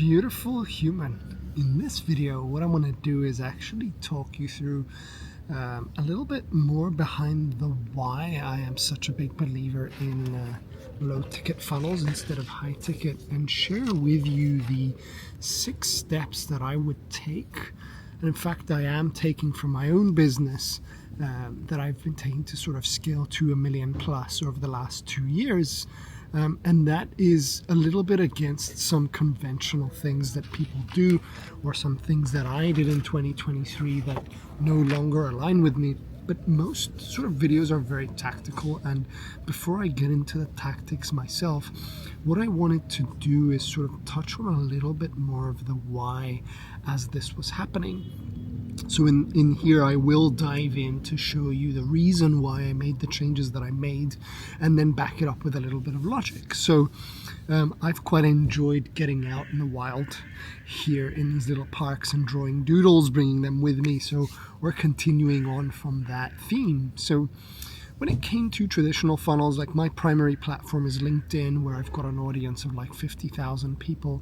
beautiful human. In this video, what I want to do is actually talk you through a little bit more behind the why I am such a big believer in low ticket funnels instead of high ticket, and share with you the 6 steps that I would take, and in fact I am taking for my own business, that I've been taking to sort of scale to $1 million plus over the last 2 years. And that is a little bit against some conventional things that people do, or some things that I did in 2023 that no longer align with me. But most sort of videos are very tactical, and before I get into the tactics myself, what I wanted to do is sort of touch on a little bit more of the why as this was happening. So in here I will dive in to show you the reason why I made the changes that I made, and then back it up with a little bit of logic. So I've quite enjoyed getting out in the wild here in these little parks and drawing doodles, bringing them with me. So we're continuing on from that theme. So when it came to traditional funnels, like my primary platform is LinkedIn, where I've got an audience of like 50,000 people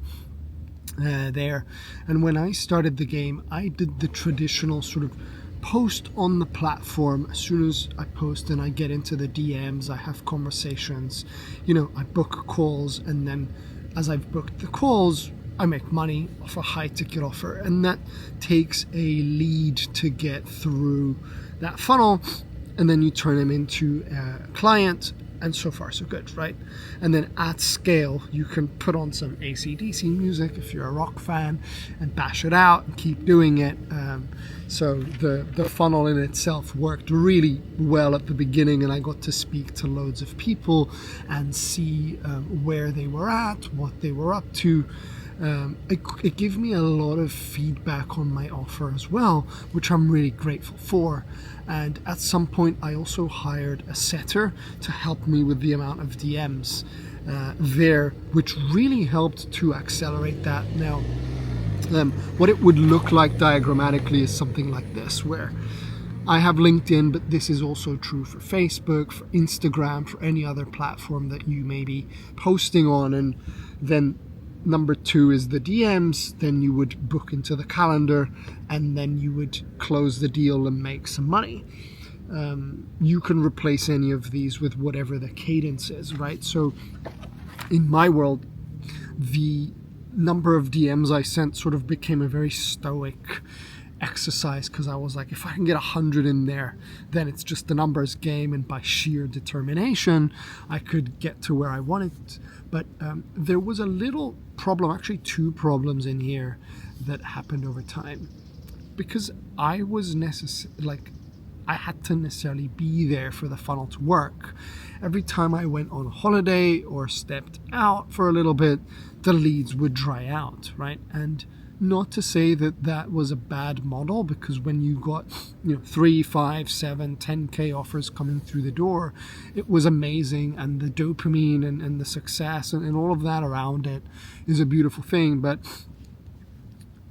there. And when I started the game, I did the traditional sort of post on the platform. As soon as I post and I get into the DMs, I have conversations, I book calls, and then as I've booked the calls, I make money off a high ticket offer, and that takes a lead to get through that funnel, and then you turn them into a client. And so far so good, right? And then at scale, you can put on some AC/DC music if you're a rock fan and bash it out and keep doing it. So the funnel in itself worked really well at the beginning, and I got to speak to loads of people and see where they were at, what they were up to. It gave me a lot of feedback on my offer as well, which I'm really grateful for. And at some point I also hired a setter to help me with the amount of DMs there, which really helped to accelerate that. Now what it would look like diagrammatically is something like this, where I have LinkedIn, but this is also true for Facebook, for Instagram, for any other platform that you may be posting on. And then number 2 is the DMs. Then you would book into the calendar, and then you would close the deal and make some money. You can replace any of these with whatever the cadence is, right? So in my world, the number of DMs I sent sort of became a very stoic exercise, because I was like, if I can get 100 in there, then it's just a numbers game, and by sheer determination I could get to where I wanted. But there was a little problem, actually 2 problems in here that happened over time, because I was I had to necessarily be there for the funnel to work. Every time I went on holiday or stepped out for a little bit, the leads would dry out, right? And not to say that that was a bad model, because when you got 3, 5, 7, 10k offers coming through the door, it was amazing, and the dopamine and the success and all of that around it is a beautiful thing. But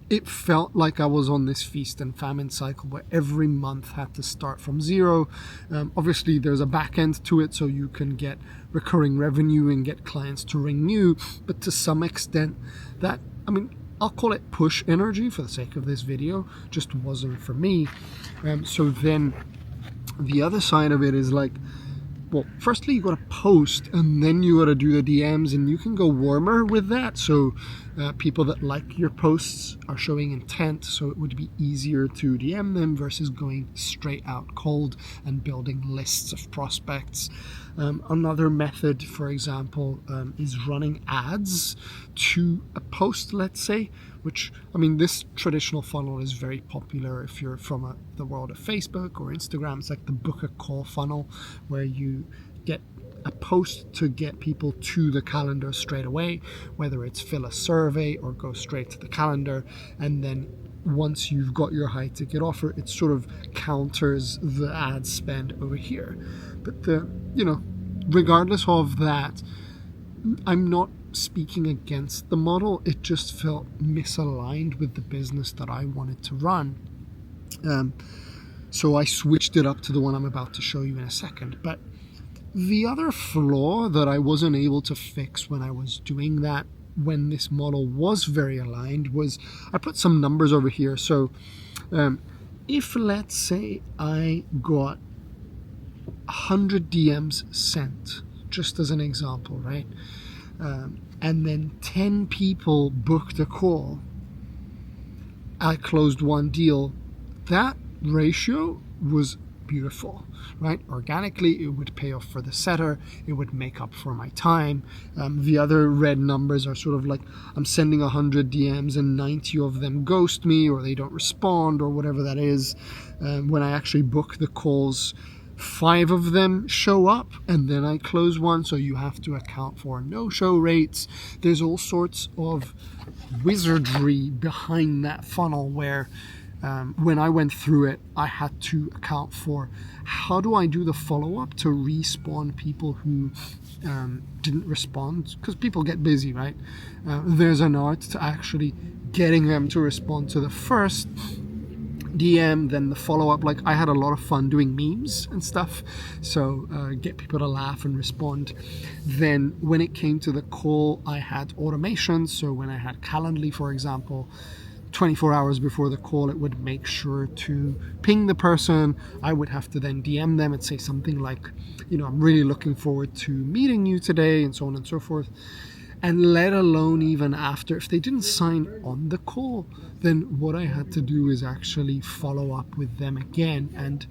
it felt like I was on this feast and famine cycle where every month had to start from zero. Obviously there's a back end to it, so you can get recurring revenue and get clients to ring you, but to some extent that, I'll call it push energy for the sake of this video, just wasn't for me. So then the other side of it is like, well, firstly you got to post, and then you got to do the DMs, and you can go warmer with that. So people that like your posts are showing intent, so it would be easier to DM them versus going straight out cold and building lists of prospects. Another method, for example, is running ads to a post, let's say, which, this traditional funnel is very popular if you're from the world of Facebook or Instagram. It's like the book a call funnel, where you get a post to get people to the calendar straight away, whether it's fill a survey or go straight to the calendar. And then once you've got your high ticket offer, it sort of counters the ad spend over here. But regardless of that, I'm not speaking against the model. It just felt misaligned with the business that I wanted to run. So I switched it up to the one I'm about to show you in a second. But the other flaw that I wasn't able to fix when I was doing that when this model was very aligned was, I put some numbers over here. So if let's say I got 100 DMs sent, just as an example, right? And then 10 people booked a call, I closed one deal. That ratio was beautiful, right? Organically, it would pay off for the setter. It would make up for my time. The other red numbers are sort of like I'm sending 100 DMs and 90 of them ghost me or they don't respond or whatever that is. When I actually book the calls, 5 of them show up and then I close one. So you have to account for no-show rates. There's all sorts of wizardry behind that funnel where when I went through it, I had to account for how do I do the follow-up to respawn people who didn't respond, because people get busy, right? There's an art to actually getting them to respond to the first DM, then the follow-up. Like I had a lot of fun doing memes and stuff, so get people to laugh and respond. Then when it came to the call, I had automations. So when I had Calendly, for example, 24 hours before the call, it would make sure to ping the person. I would have to then DM them and say something like, I'm really looking forward to meeting you today, and so on and so forth. And let alone even after, if they didn't sign on the call, then what I had to do is actually follow up with them again. And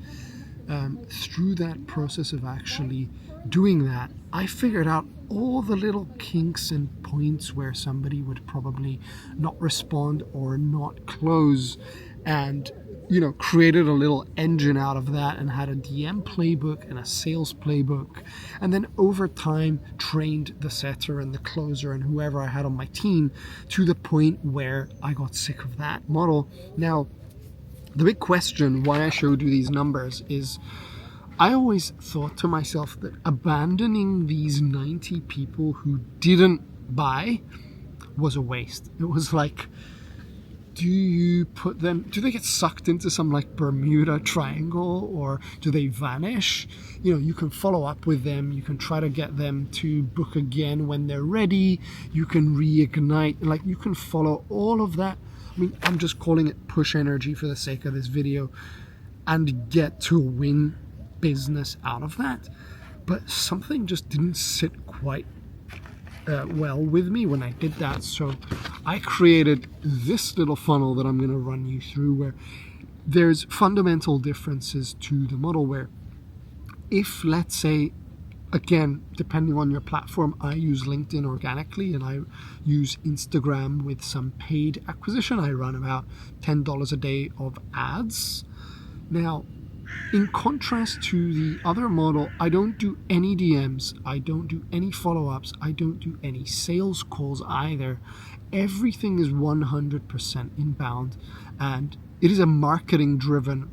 through that process of actually doing that, I figured out all the little kinks and points where somebody would probably not respond or not close, and created a little engine out of that and had a DM playbook and a sales playbook, and then over time trained the setter and the closer and whoever I had on my team to the point where I got sick of that model. Now, the big question why I showed you these numbers is I always thought to myself that abandoning these 90 people who didn't buy was a waste. It was like, do they get sucked into some like Bermuda Triangle, or do they vanish? You can follow up with them. You can try to get them to book again when they're ready. You can reignite, like you can follow all of that. I mean, I'm just calling it push energy for the sake of this video, and get to win business out of that. But something just didn't sit quite well with me when I did that. So I created this little funnel that I'm going to run you through, where there's fundamental differences to the model, where if, let's say, again, depending on your platform, I use LinkedIn organically and I use Instagram with some paid acquisition. I run about $10 a day of ads. Now, in contrast to the other model, I don't do any DMs, I don't do any follow-ups, I don't do any sales calls either. Everything is 100% inbound, and it is a marketing-driven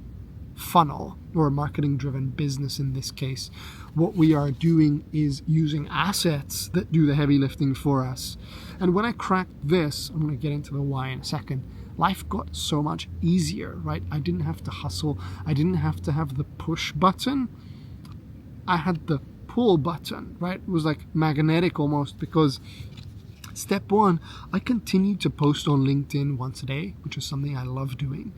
funnel, or a marketing-driven business in this case. What we are doing is using assets that do the heavy lifting for us. And when I cracked this, I'm going to get into the why in a second, life got so much easier, right? I didn't have to hustle. I didn't have to have the push button. I had the pull button, right? It was like magnetic almost, because step one, I continued to post on LinkedIn once a day, which is something I love doing.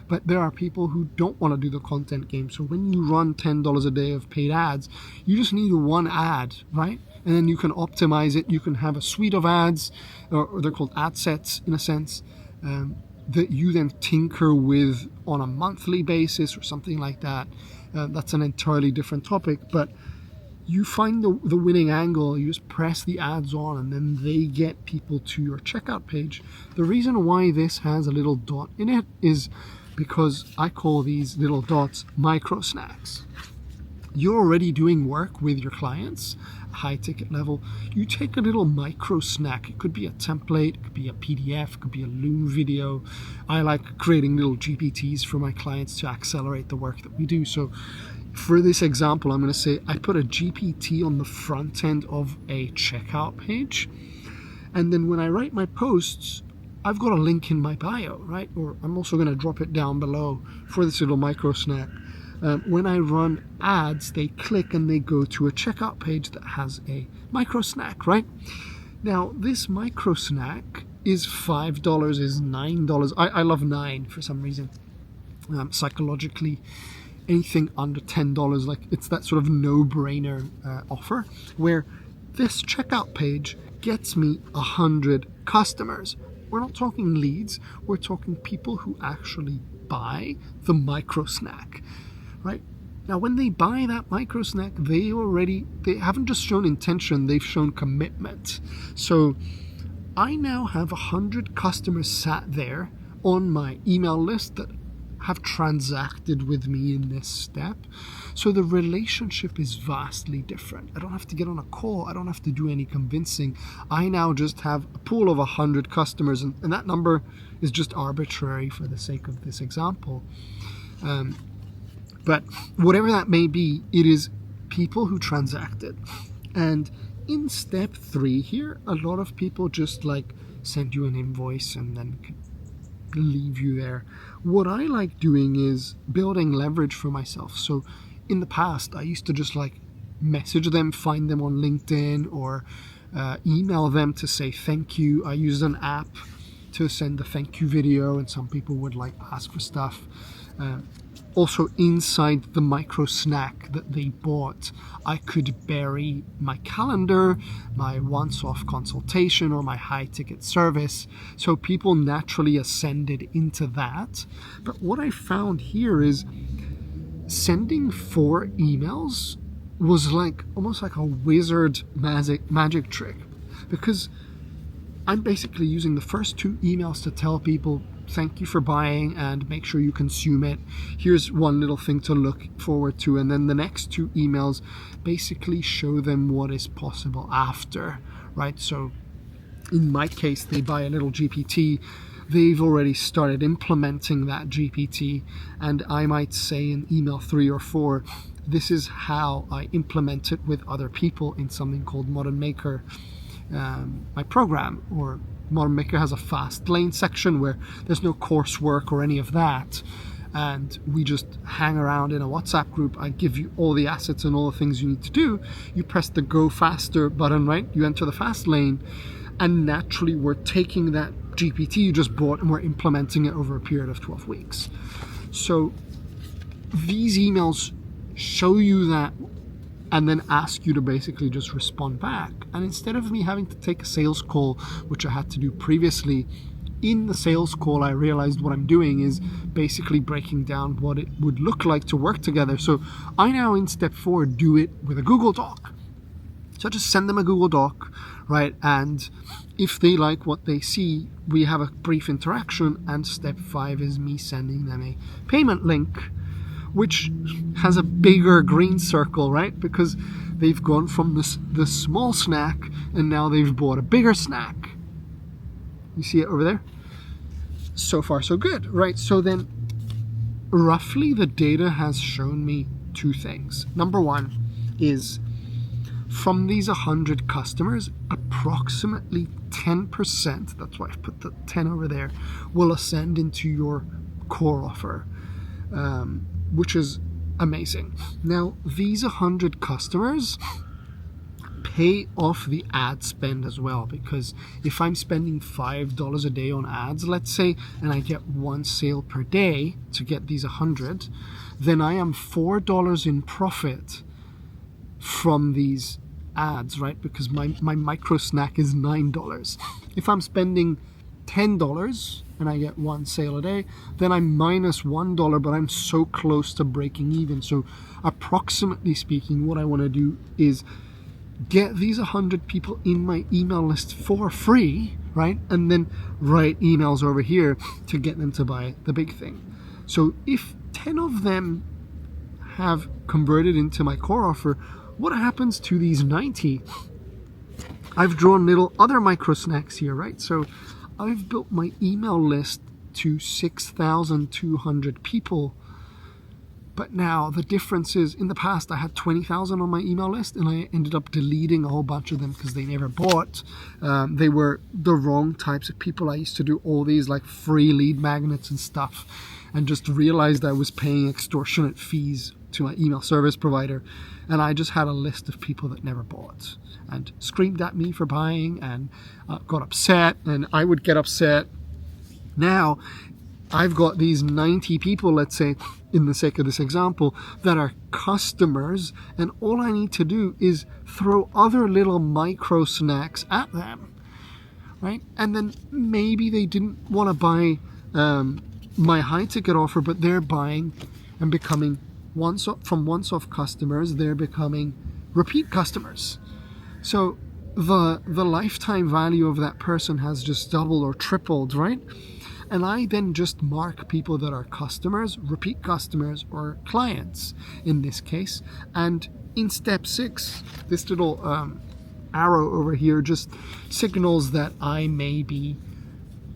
But there are people who don't want to do the content game. So when you run $10 a day of paid ads, you just need one ad, right? And then you can optimize it. You can have a suite of ads, or they're called ad sets in a sense, that you then tinker with on a monthly basis or something like that. That's an entirely different topic, but you find the winning angle. You just press the ads on and then they get people to your checkout page. The reason why this has a little dot in it is because I call these little dots micro snacks. You're already doing work with your clients, high ticket level. You take a little micro snack. It could be a template, it could be a PDF, it could be a Loom video. I like creating little GPTs for my clients to accelerate the work that we do. So for this example, I'm going to say I put a GPT on the front end of a checkout page. And then when I write my posts, I've got a link in my bio, right? Or I'm also going to drop it down below for this little micro snack. When I run ads, they click and they go to a checkout page that has a micro snack, right? Now, this micro snack is $5, is $9. I love 9 for some reason. Psychologically, anything under $10, like it's that sort of no-brainer offer, where this checkout page gets me 100 customers. We're not talking leads, we're talking people who actually buy the micro snack, right? Now, when they buy that micro snack, they haven't just shown intention, they've shown commitment. So I now have 100 customers sat there on my email list that have transacted with me in this step. So the relationship is vastly different. I don't have to get on a call. I don't have to do any convincing. I now just have a pool of 100 customers, and that number is just arbitrary for the sake of this example. But whatever that may be, it is people who transacted. And in step 3 here, a lot of people just like send you an invoice and then leave you there. What I like doing is building leverage for myself. So in the past, I used to just like message them, find them on LinkedIn, or email them to say thank you. I used an app to send the thank you video, and some people would like ask for stuff. Also, inside the micro snack that they bought, I could bury my calendar, my once-off consultation, or my high-ticket service. So people naturally ascended into that. But what I found here is sending 4 emails was like almost like a wizard magic trick, because I'm basically using the first 2 emails to tell people thank you for buying and make sure you consume it. Here's one little thing to look forward to. And then the next 2 emails basically show them what is possible after, right? So in my case, they buy a little GPT. They've already started implementing that GPT. And I might say in email 3 or 4, this is how I implement it with other people in something called Modern Maker, my program. Or Modern Maker has a fast lane section where there's no coursework or any of that, and we just hang around in a WhatsApp group. I give you all the assets and all the things you need to do. You press the go faster button, right? You enter the fast lane, and naturally we're taking that GPT you just bought and we're implementing it over a period of 12 weeks. So these emails show you that and then ask you to basically just respond back. And instead of me having to take a sales call, which I had to do previously, in the sales call I realized what I'm doing is basically breaking down what it would look like to work together. So I now in step 4 do it with a Google Doc. So I just send them a Google Doc, right? And if they like what they see, we have a brief interaction, and step 5 is me sending them a payment link, which has a bigger green circle, right? Because they've gone from the small snack and now they've bought a bigger snack. You see it over there? So far, so good, right? So then roughly the data has shown me 2 things. Number 1 is from these 100 customers, approximately 10%, that's why I put the 10 over there, will ascend into your core offer. Which is amazing. Now, these 100 customers pay off the ad spend as well, because if I'm spending $5 a day on ads, let's say, and I get 1 sale per day to get these 100, then I am $4 in profit from these ads, right? Because my micro snack is $9. If I'm spending $10 and I get 1 sale a day, then I'm minus $1, but I'm so close to breaking even. So approximately speaking, what I want to do is get these 100 people in my email list for free, right? And then write emails over here to get them to buy the big thing. So if 10 of them have converted into my core offer, what happens to these 90? I've drawn little other micro snacks here, right? So I've built my email list to 6,200 people. But now the difference is, in the past I had 20,000 on my email list, and I ended up deleting a whole bunch of them because they never bought. They were the wrong types of people. I used to do all these like free lead magnets and stuff, and just realized I was paying extortionate fees to my email service provider, and I just had a list of people that never bought and screamed at me for buying and got upset, and I would get upset. Now I've got these 90 people, let's say, in the sake of this example, that are customers, and all I need to do is throw other little micro snacks at them, right? And then maybe they didn't want to buy my high ticket offer, but they're buying and becoming once-off customers. They're becoming repeat customers. So the lifetime value of that person has just doubled or tripled, right? And I then just mark people that are customers, repeat customers, or clients in this case. And in step 6, this little arrow over here just signals that I may be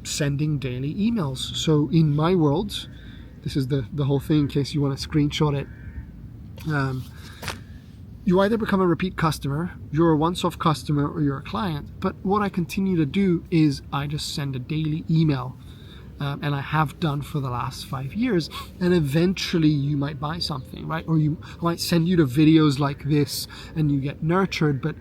sending daily emails. So in my world, this is the whole thing in case you want to screenshot it. You either become a repeat customer, you're a once-off customer, or you're a client. But what I continue to do is I just send a daily email. And I have done for the last 5 years, and eventually you might buy something, right? Or I might send you to videos like this and you get nurtured, but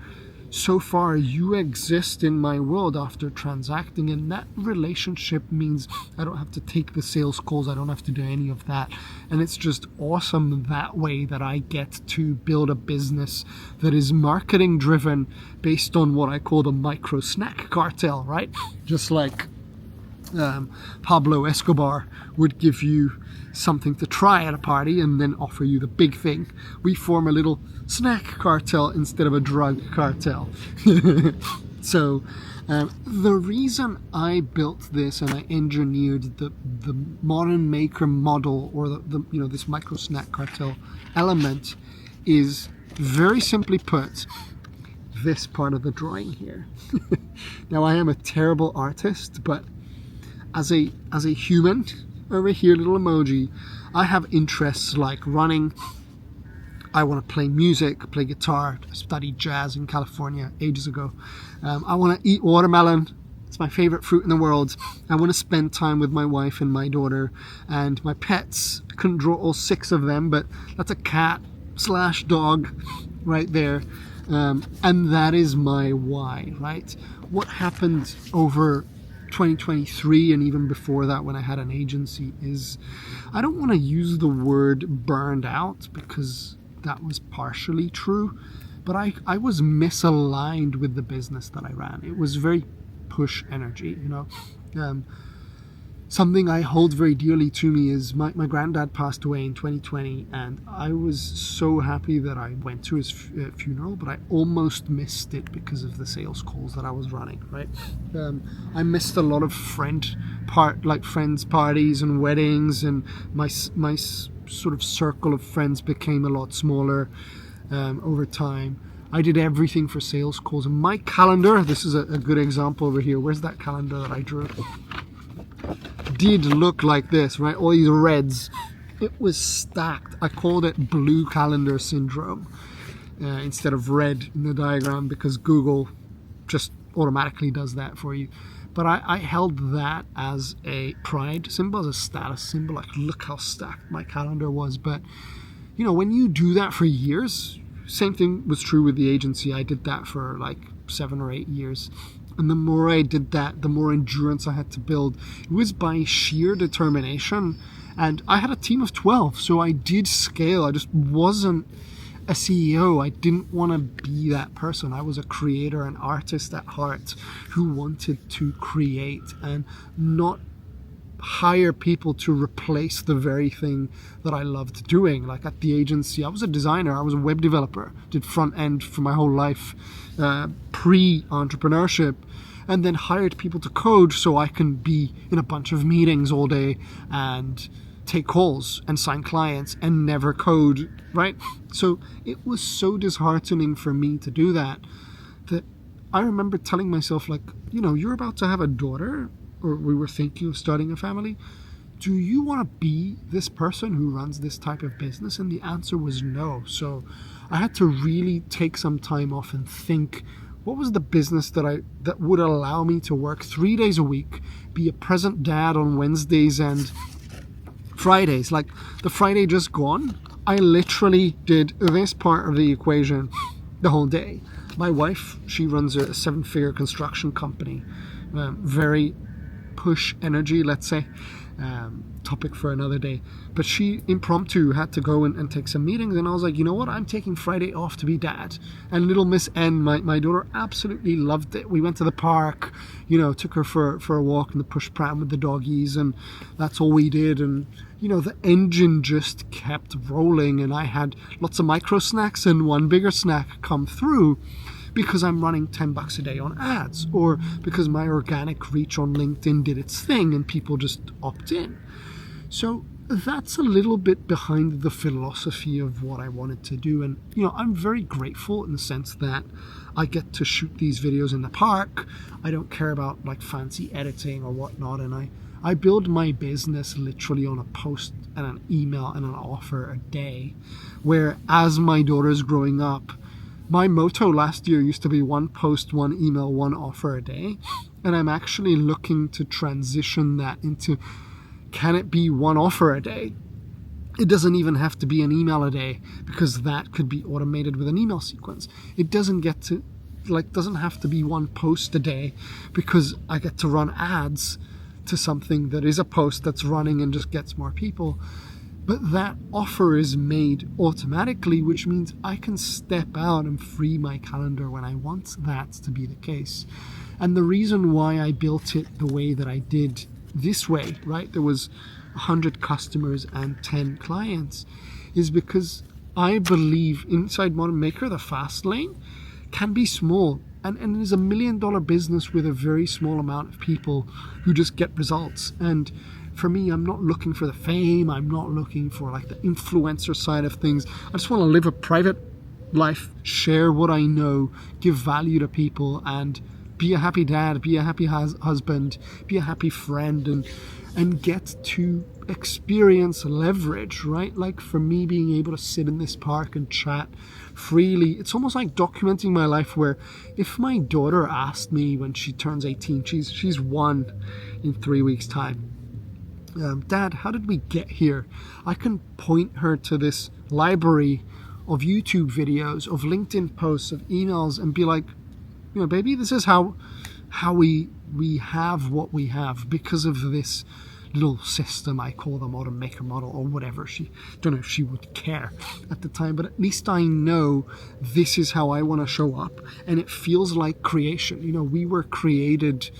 so far you exist in my world after transacting, and that relationship means I don't have to take the sales calls, I don't have to do any of that, and it's just awesome that way that I get to build a business that is marketing driven based on what I call the micro snack cartel, right? Just like Pablo Escobar would give you something to try at a party and then offer you the big thing. We form a little snack cartel instead of a drug cartel. So the reason I built this and I engineered the modern maker model, or the this micro snack cartel element, is very simply put this part of the drawing here. Now, I am a terrible artist, but as a human, over here, little emoji, I have interests like running. I want to play music, play guitar. I studied jazz in California ages ago. I want to eat watermelon. It's my favorite fruit in the world. I want to spend time with my wife and my daughter and my pets. I couldn't draw all 6 of them, but that's a cat/dog right there. And that is my why, right? What happened over 2023 and even before that when I had an agency is, I don't want to use the word burned out because that was partially true, but I was misaligned with the business that I ran. It was very push energy, Something I hold very dearly to me is my granddad passed away in 2020, and I was so happy that I went to his funeral, but I almost missed it because of the sales calls that I was running, right? I missed a lot of friends parties and weddings, and my sort of circle of friends became a lot smaller over time. I did everything for sales calls, and my calendar, this is a good example over here. Where's that calendar that I drew? Did look like this, right? All these reds. It was stacked. I called it blue calendar syndrome instead of red in the diagram because Google just automatically does that for you. But I held that as a pride symbol, as a status symbol. Like, look how stacked my calendar was. But, when you do that for years, same thing was true with the agency. I did that for like 7 or 8 years. And the more I did that, the more endurance I had to build. It was by sheer determination. And I had a team of 12, so I did scale. I just wasn't a CEO. I didn't want to be that person. I was a creator, an artist at heart who wanted to create and not hire people to replace the very thing that I loved doing. Like at the agency, I was a designer. I was a web developer, did front end for my whole life, pre-entrepreneurship, and then hired people to code so I can be in a bunch of meetings all day and take calls and sign clients and never code, right? So it was so disheartening for me to do that I remember telling myself, like, you're about to have a daughter, or we were thinking of starting a family. Do you want to be this person who runs this type of business? And the answer was no. So I had to really take some time off and think, what was the business that would allow me to work 3 days a week, be a present dad on Wednesdays and Fridays? Like, the Friday just gone, I literally did this part of the equation the whole day. My wife, she runs a 7-figure construction company, very push energy, let's say. Topic for another day, but she impromptu had to go and take some meetings, and I was like, you know what, I'm taking Friday off to be dad. And little Miss N, my daughter, absolutely loved it. We went to the park, took her for a walk in the push pram with the doggies, and that's all we did. And the engine just kept rolling, and I had lots of micro snacks and one bigger snack come through, because I'm running $10 a day on ads, or because my organic reach on LinkedIn did its thing and people just opt in. So that's a little bit behind the philosophy of what I wanted to do. And, I'm very grateful in the sense that I get to shoot these videos in the park. I don't care about like fancy editing or whatnot. And I build my business literally on a post and an email and an offer a day, where as my daughter's growing up, my motto last year used to be 1 post, 1 email, 1 offer a day. And I'm actually looking to transition that into, can it be 1 offer a day? It doesn't even have to be an email a day, because that could be automated with an email sequence. It doesn't have to be 1 post a day, because I get to run ads to something that is a post that's running and just gets more people. But that offer is made automatically, which means I can step out and free my calendar when I want that to be the case. And the reason why I built it the way that I did this way, right? There was 100 customers and 10 clients, is because I believe inside Modern Maker, the fast lane can be small. And it is $1 million business with a very small amount of people who just get results. And for me, I'm not looking for the fame. I'm not looking for like the influencer side of things. I just want to live a private life, share what I know, give value to people, and be a happy dad, be a happy husband, be a happy friend, and get to experience leverage, right? Like for me, being able to sit in this park and chat freely, it's almost like documenting my life, where if my daughter asked me when she turns 18, she's 1 in 3 weeks' time, Dad, how did we get here? I can point her to this library of YouTube videos, of LinkedIn posts, of emails, and be like, baby, this is how we have what we have because of this little system I call the Modern Maker model, or whatever. Don't know if she would care at the time, but at least I know this is how I want to show up, and it feels like creation. We were created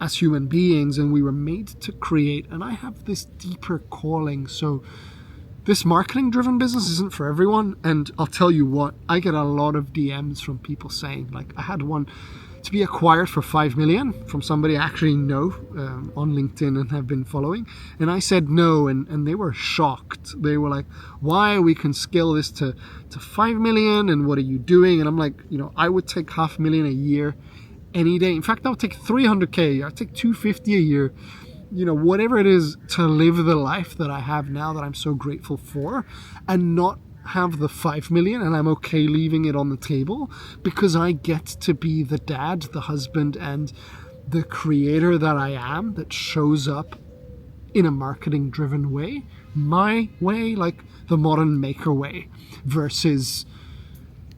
as human beings, and we were made to create, and I have this deeper calling. So this marketing driven business isn't for everyone, and I'll tell you what, I get a lot of DMs from people saying, like, I had one to be acquired for 5 million from somebody I actually know on LinkedIn and have been following, and I said no, and they were shocked. They were like, why? We can scale this to 5 million, and what are you doing? And I'm like, I would take $500,000 a year any day. In fact, I would take $300K a year. I'd take $250 a year, whatever it is, to live the life that I have now that I'm so grateful for, and not have the 5 million, and I'm okay leaving it on the table, because I get to be the dad, the husband, and the creator that I am, that shows up in a marketing driven way, my way, like the Modern Maker way, versus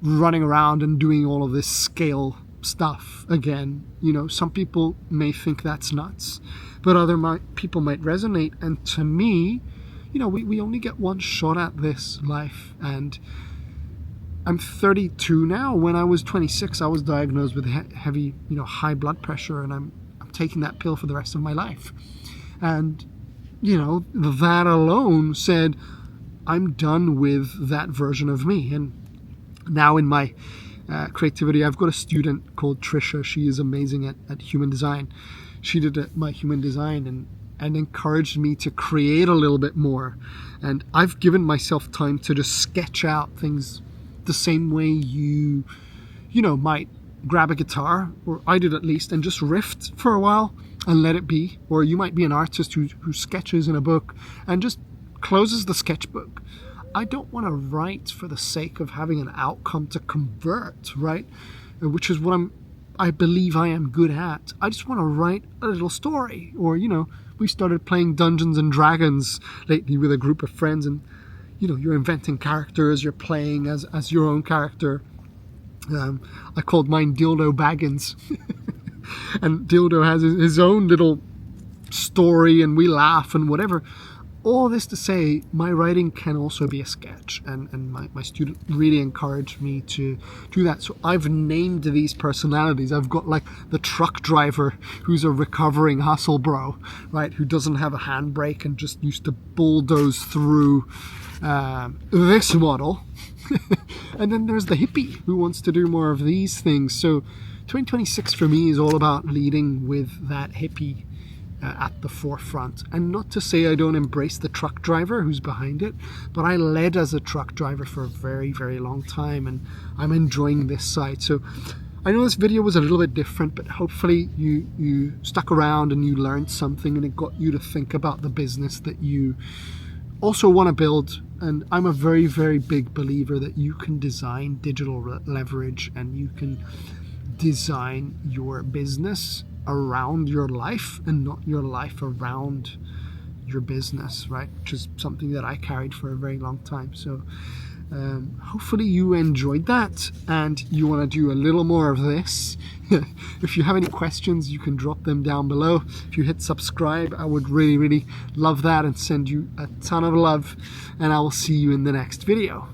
running around and doing all of this scale stuff again. Some people may think that's nuts, but other people might resonate. And to me, we only get one shot at this life, and I'm 32 now. When I was 26, I was diagnosed with heavy, high blood pressure, and I'm taking that pill for the rest of my life. And that alone said, I'm done with that version of me. And now in my creativity, I've got a student called Trisha. She is amazing at human design. She did my human design and encouraged me to create a little bit more. And I've given myself time to just sketch out things the same way you might grab a guitar, or I did at least, and just riff for a while and let it be. Or you might be an artist who sketches in a book and just closes the sketchbook. I don't want to write for the sake of having an outcome to convert, right? Which is what I believe I am good at. I just want to write a little story. Or, we started playing Dungeons and Dragons lately with a group of friends, and, you're inventing characters, you're playing as your own character. I called mine Dildo Baggins. And Dildo has his own little story, and we laugh and whatever. All this to say, my writing can also be a sketch, and my student really encouraged me to do that. So I've named these personalities. I've got like the truck driver who's a recovering hustle bro, right, who doesn't have a handbrake and just used to bulldoze through this model. And then there's the hippie who wants to do more of these things. So 2026 for me is all about leading with that hippie at the forefront. And not to say I don't embrace the truck driver who's behind it, but I led as a truck driver for a very, very long time, and I'm enjoying this side. So I know this video was a little bit different, but hopefully you stuck around and you learned something, and it got you to think about the business that you also want to build. And I'm a very, very big believer that you can design digital leverage, and you can design your business around your life and not your life around your business, right? Which is something that I carried for a very long time. So hopefully you enjoyed that and you want to do a little more of this. If you have any questions, you can drop them down below. If you hit subscribe, I would really, really love that, and send you a ton of love, and I will see you in the next video.